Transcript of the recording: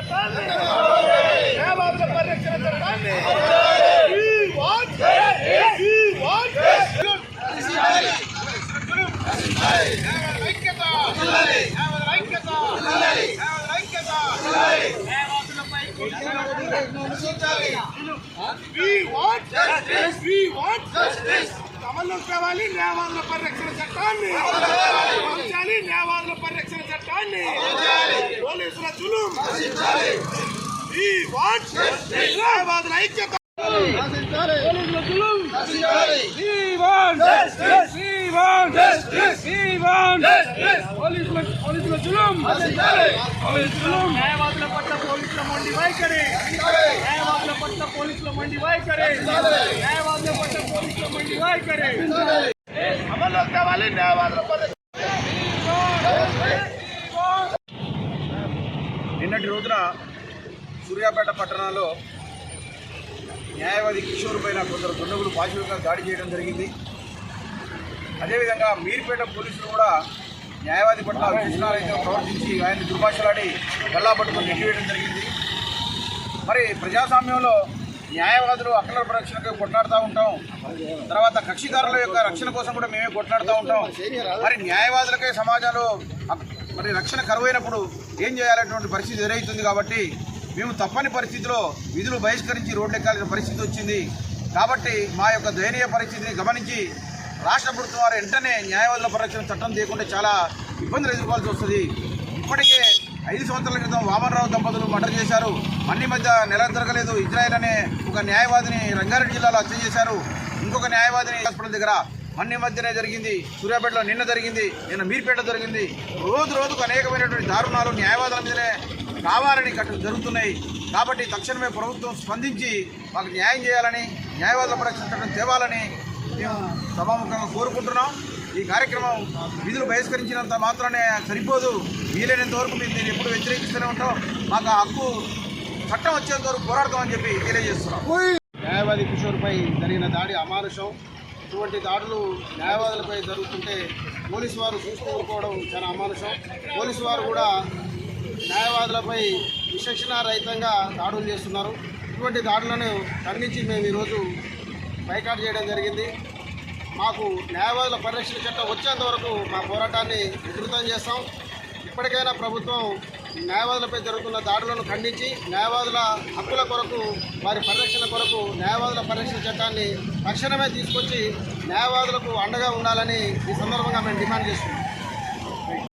చట్టాన్ని న్యాయవాదుల పరిరక్షణ చట్టాన్ని అమల్లోకి తేవాలి న్యాయవాదుల పరిరక్షణ చట్టాన్ని పంచాలి న్యాయవాదుల పరిరక్షణ చట్టాన్ని పోలీసుల జులుం న్యాయవాదుల ఐక్యత పోలీసుల జులుం పోలీసుల జులుం న్యాయవాదుల పట్ల పోలీసుల మొండి వైఖరి న్యాయవాదుల పట్ల పోలీసుల మొండి వైఖరి న్యాయవాదుల పట్ల పోలీసుల మొండి వైఖరి అమల్లోకి తేవాలి న్యాయవాదుల పరిరక్షణ. నిన్నటి రోజున సూర్యాపేట పట్టణంలో న్యాయవాది కిషోర్ పైన కొందరు దుండగులు పాశవికంగా దాడి చేయడం జరిగింది. అదేవిధంగా మీర్పేట పోలీసులు కూడా న్యాయవాది పట్ల విచక్షణారహితంగా ప్రవర్తించి ఆయన్ని దుర్భాషలాడి గల్లా పట్టుకుని నెట్టివేయడం జరిగింది. మరి ప్రజాస్వామ్యంలో న్యాయవాదులు హక్కుల పరిరక్షణకు కొట్లాడుతూ ఉంటాం, తర్వాత కక్షిదారుల యొక్క రక్షణ కోసం కూడా మేమే కొట్లాడుతూ ఉంటాం. మరి న్యాయవాదులకే సమాజంలో మరి రక్షణ కరువైనప్పుడు ఏం చేయాలనేటువంటి పరిస్థితి ఎదురవుతుంది. కాబట్టి మేము తప్పని పరిస్థితిలో విధులు బహిష్కరించి రోడ్లెక్కాల్సిన పరిస్థితి వచ్చింది. కాబట్టి మా యొక్క దయనీయ పరిస్థితిని గమనించి రాష్ట్ర ప్రభుత్వం వారు వెంటనే న్యాయవాదుల పరిరక్షణ చట్టం చేయకుండా చాలా ఇబ్బందులు ఎదుర్కోవాల్సి వస్తుంది. ఇప్పటికే 5 సంవత్సరాల క్రితం వామనరావు దంపతులు మర్డర్ చేశారు. మన్ని మధ్య నెల జరగలేదు. ఇజ్రాయెల్ అనే ఒక న్యాయవాదిని రంగారెడ్డి జిల్లాలో హత్య చేశారు. ఇంకొక న్యాయవాదిని హాస్పిటల్ దగ్గర మన్ని మధ్యనే జరిగింది. సూర్యాపేటలో నిన్న జరిగింది, నిన్న మీర్పేట జరిగింది. రోజుకు అనేకమైనటువంటి దారుణాలు న్యాయవాదుల మీదనే కావాలని జరుగుతున్నాయి. కాబట్టి తక్షణమే ప్రభుత్వం స్పందించి మాకు న్యాయం చేయాలని, న్యాయవాదుల పరిరక్షణ చట్టం తేవాలని మేము సభాముఖంగా కోరుకుంటున్నాం. ఈ కార్యక్రమం విధులు బహిష్కరించినంత మాత్రమే సరిపోదు. వీలైనంత వరకు మేము దీన్ని ఎప్పుడు వ్యతిరేకిస్తూనే ఉంటాం. మాకు ఆ హక్కు చట్టం వచ్చేంత వరకు పోరాడతామని చెప్పి తెలియజేస్తున్నాం. న్యాయవాది కిషోర్పై జరిగిన దాడి అమానుషం. ఇటువంటి దాడులు న్యాయవాదులపై జరుగుతుంటే పోలీసు వారు చూస్తూ ఊరుకోవడం చాలా అమానుషం. పోలీసు వారు కూడా న్యాయవాదులపై విచక్షణారహితంగా దాడులు చేస్తున్నారు. ఇటువంటి దాడులను ఖండించి మేము ఈరోజు బైకాట్ చేయడం జరిగింది. మాకు న్యాయవాదుల పరిరక్షణ చట్టం వచ్చేంత వరకు మా పోరాటాన్ని విస్తృతం చేస్తాం. ఇప్పటికైనా ప్రభుత్వం న్యాయవాదులపై జరుగుతున్న దాడులను ఖండించి న్యాయవాదుల హక్కుల కొరకు, వారి పరిరక్షణ కొరకు న్యాయవాదుల పరిరక్షణ చట్టాన్ని తక్షణమే తీసుకొచ్చి న్యాయవాదులకు అండగా ఉండాలని ఈ సందర్భంగా మేము డిమాండ్ చేస్తున్నాం.